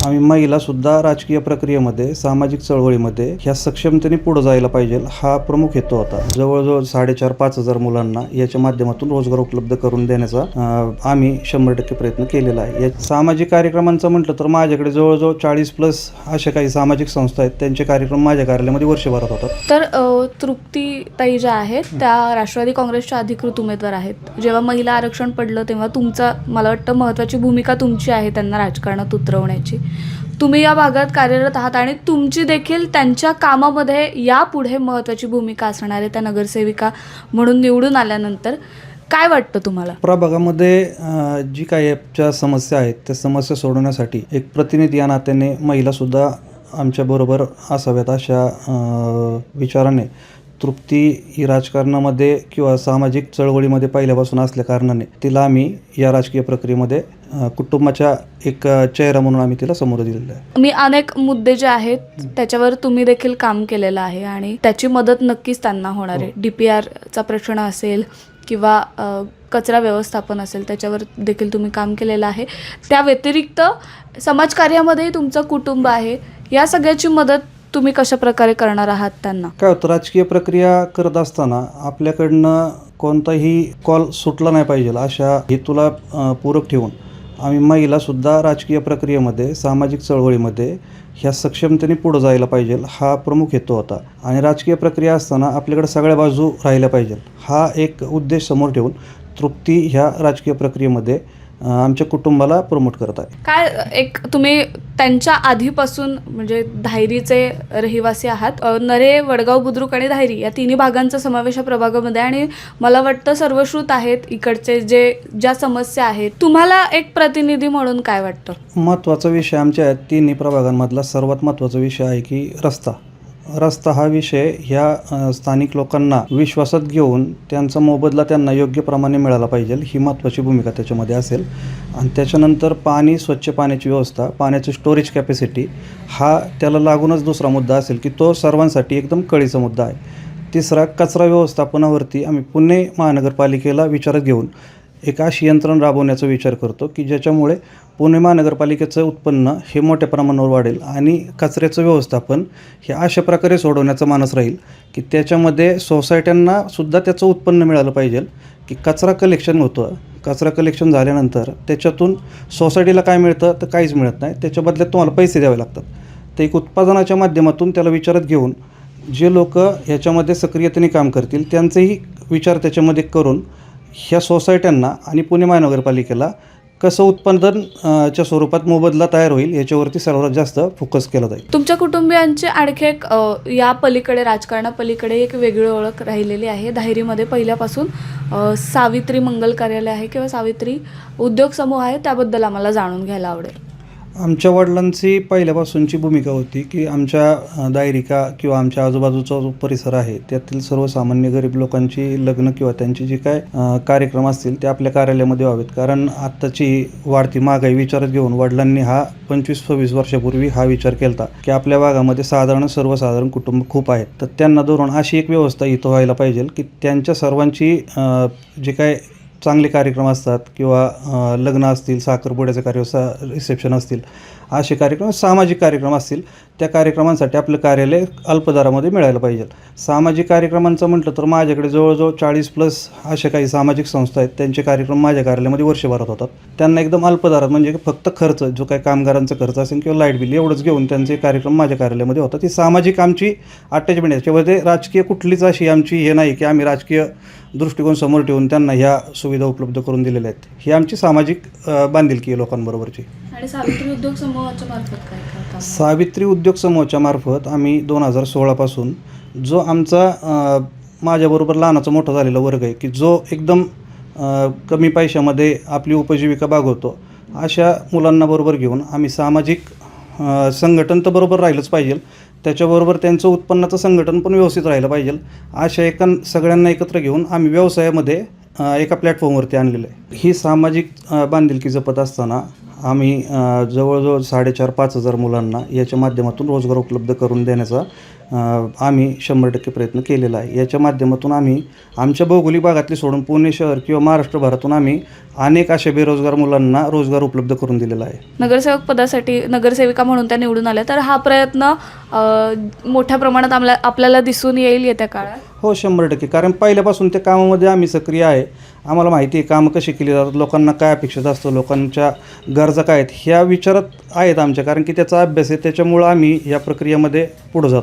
आम्ही महिलासुद्धा राजकीय प्रक्रियेमध्ये, सामाजिक चळवळीमध्ये ह्या सक्षमतेने पुढे जायला पाहिजे, हा प्रमुख हेतू होता. जवळजवळ 4,500-5,000 मुलांना याच्या माध्यमातून रोजगार उपलब्ध करून देण्याचा आम्ही 100% प्रयत्न केलेला आहे. या सामाजिक कार्यक्रमांचं म्हटलं तर माझ्याकडे जवळजवळ 40+ अशा काही सामाजिक संस्था आहेत, त्यांचे कार्यक्रम माझ्या कार्यालयामध्ये वर्षभरात होतात. तर तृप्तीताई ज्या आहेत त्या राष्ट्रवादी काँग्रेसच्या अधिकृत उमेदवार आहेत. जेव्हा महिला आरक्षण पडलं तेव्हा मला वाटतं महत्त्वाची भूमिका तुमची आहे त्यांना राजकारणात उतरवण्याची. तुम्ही या भागात कार्यरत आहात आणि तुमची देखील त्यांच्या कामामध्ये यापुढे महत्त्वाची भूमिका असणार आहे. त्या नगरसेविका म्हणून निवडून आल्यानंतर काय वाटतं तुम्हाला? प्रभागामध्ये जी काही समस्या आहेत त्या समस्या सोडवण्यासाठी एक प्रतिनिधी या नात्याने महिलासुद्धा आमच्याबरोबर असाव्यात अशा विचाराने तृप्ती ही राजकारणामध्ये किंवा सामाजिक चळवळीमध्ये पहिल्यापासून असल्या कारणाने तिला आम्ही या राजकीय प्रक्रियेमध्ये कुटुंबाच्या एक चेहरा म्हणून आम्ही तिला समोर दिलेला आहे. मी अनेक मुद्दे जे आहेत त्याच्यावर तुम्ही देखील काम केलेलं आहे आणि त्याची मदत नक्कीच त्यांना होणार आहे. DPRचा प्रश्न असेल किंवा कचरा व्यवस्थापन असेल त्याच्यावर देखील तुम्ही काम केलेलं आहे. त्या व्यतिरिक्त समाजकार्यामध्येही तुमचं कुटुंब आहे. या सगळ्याची मदत तुम्ही कशा प्रकारे करणार आहात त्यांना? काय होतं, राजकीय प्रक्रिया करत असताना आपल्याकडनं कोणताही कॉल सुटला नाही पाहिजे अशा हेतूला पूरक ठेवून आम्ही महिलासुद्धा राजकीय प्रक्रियेमध्ये, सामाजिक चळवळीमध्ये ह्या सक्षमतेने पुढे जायला पाहिजे, हा प्रमुख हेतू होता. आणि राजकीय प्रक्रिया असताना आपल्याकडे सगळ्या बाजू राहिल्या पाहिजे, हा एक उद्देश समोर ठेवून तृप्ती ह्या राजकीय प्रक्रियेमध्ये आमच्या कुटुंबाला प्रमोट करत आहे. काय तुम्ही त्यांच्या आधीपासून म्हणजे धायरीचे रहिवासी आहात. नरे, वडगाव, बुद्रुक आणि धायरी या तिन्ही भागांचा समावेश या प्रभागामध्ये आणि मला वाटतं सर्वश्रुत आहेत इकडचे ज्या समस्या आहेत. तुम्हाला एक प्रतिनिधी म्हणून काय वाटतं? महत्त्वाचा विषय आमच्या तिन्ही प्रभागांमधला सर्वात महत्त्वाचा विषय आहे की रस्ता हा विषय ह्या स्थानिक लोकांना विश्वासात घेऊन त्यांचा मोबदला त्यांना योग्य प्रमाणे मिळाला पाहिजे, ही महत्त्वाची भूमिका त्याच्यामध्ये असेल. आणि त्याच्यानंतर पाणी, स्वच्छ पाण्याची व्यवस्था, पाण्याची स्टोरेज कॅपॅसिटी हा त्याला लागूनच दुसरा मुद्दा असेल की तो सर्वांसाठी एकदम कळीचा मुद्दा आहे. तिसरा, कचरा व्यवस्थापनावरती आम्ही पुणे महानगरपालिकेला विचारात घेऊन एक अशी यंत्रणा राबवण्याचा विचार करतो की ज्याच्यामुळे पुणे महानगरपालिकेचं उत्पन्न हे मोठ्या प्रमाणावर वाढेल आणि कचऱ्याचं व्यवस्थापन हे अशा प्रकारे सोडवण्याचा मानस राहील की त्याच्यामध्ये सोसायट्यांना सुद्धा त्याचं उत्पन्न मिळालं पाहिजे. की कचरा कलेक्शन होतं, कचरा कलेक्शन झाल्यानंतर त्याच्यातून सोसायटीला काय मिळतं तर काहीच मिळत नाही, त्याच्या बदल्यात तुम्हाला पैसे द्यावे लागतात. तर एक उत्पादनाच्या माध्यमातून त्याला विचारात घेऊन जे लोक ह्याच्यामध्ये सक्रियतेने काम करतील त्यांचेही विचार त्याच्यामध्ये करून ह्या सोसायट्यांना आणि पुणे महानगरपालिकेला कसं उत्पादनच्या स्वरूपात मोबदला तयार होईल याच्यावरती सर्वात जास्त फोकस केला जाईल. तुमच्या कुटुंबियांची आणखी एक या पलीकडे, राजकारणापलीकडे एक वेगळी ओळख राहिलेली आहे. धायरीमध्ये पहिल्यापासून सावित्री मंगल कार्यालय आहे किंवा सावित्री उद्योग समूह आहे, त्याबद्दल आम्हाला जाणून घ्यायला आवडेल. आमच्या वडिलांची पहिल्यापासूनची भूमिका होती की आमच्या दायरिका किंवा आमच्या आजूबाजूचा जो परिसर आहे त्यातील सर्वसामान्य गरीब लोकांची लग्न किंवा त्यांचे जे काय कार्यक्रम असतील ते आपल्या कार्यालयामध्ये व्हावेत. कारण आत्ताची वाढती महागाई विचारात घेऊन वडिलांनी हा 25-26 वर्षापूर्वी हा विचार केला होता की आपल्या भागामध्ये सर्वसाधारण कुटुंब खूप आहेत, तर त्यांना धरून अशी एक व्यवस्था इथं व्हायला पाहिजे की त्यांच्या सर्वांची जे काय चांगले कार्यक्रम असतात किंवा लग्न असतील, साखरपुड्याचे रिसेप्शन असतील, असे कार्यक्रम, सामाजिक कार्यक्रम असतील, त्या कार्यक्रमांसाठी आपलं कार्यालय अल्पदरामध्ये मिळायला पाहिजे. सामाजिक कार्यक्रमांचं म्हटलं तर माझ्याकडे जवळजवळ 40+ अशा काही सामाजिक संस्था आहेत, त्यांचे कार्यक्रम माझ्या कार्यालयामध्ये वर्षभरात होतात. त्यांना एकदम अल्पदरात म्हणजे फक्त खर्च जो काही कामगारांचा खर्च असेल किंवा लाईट बिल एवढंच घेऊन त्यांचे कार्यक्रम माझ्या कार्यालयामध्ये होतात. ही सामाजिक आमची अटॅचमेंट आहे. त्याच्यामध्ये राजकीय कुठलीच अशी आमची हे नाही की आम्ही राजकीय दृष्टिकोन समोर ठेवून त्यांना ह्या सुविधा उपलब्ध करून दिलेल्या आहेत. ही आमची सामाजिक बांधिलकी आहे लोकांबरोबरची. आणि सावित्री उद्योग समूहाच्या मार्फत काय करता? सावित्री उद्योग समूहाच्या मार्फत आम्ही 2016 पासून जो आमचा माझ्याबरोबर लहानाचा मोठा झालेला वर्ग आहे की जो एकदम कमी पैशामध्ये आपली उपजीविका भागवतो, अशा मुलांना बरोबर घेऊन आम्ही सामाजिक संघटन तर बरोबर राहिलंच पाहिजे, त्याच्याबरोबर त्यांचं उत्पन्नाचं संघटन पण व्यवस्थित राहिलं पाहिजे, अशा सगळ्यांना एकत्र घेऊन आम्ही व्यवसायामध्ये एका प्लॅटफॉर्मवरती आणलेलं आहे. ही सामाजिक बांधिलकी जपत असताना आम्ही जवळजवळ 4,500-5,000 मुलांना याच्या माध्यमातून रोजगार उपलब्ध करून देण्याचा आम्ही 100% प्रयत्न केलेला आहे. याच्या माध्यमातून आम्ही आमच्या भौगोलिक भागातली सोडून पुणे शहर किंवा महाराष्ट्रभरातून आम्ही अनेक अशा बेरोजगार मुलांना रोजगार उपलब्ध करून दिलेला आहे. नगरसेवक पदासाठी नगरसेविका म्हणून त्या निवडून आल्या, तर हा प्रयत्न मोठ्या प्रमाणात आपल्याला दिसून येईल येत्या काळात. हो, 100%. कारण पहिल्यापासून त्या कामामध्ये आम्ही सक्रिय आहे. आम्हाला माहिती आहे कामं कशी केली जातात, लोकांना काय अपेक्षित असतं, लोकांच्या गरजा काय आहेत ह्या विचारात आहेत आमच्या. कारण की त्याचा अभ्यास आहे, त्याच्यामुळं आम्ही या प्रक्रियेमध्ये पुढं जातो.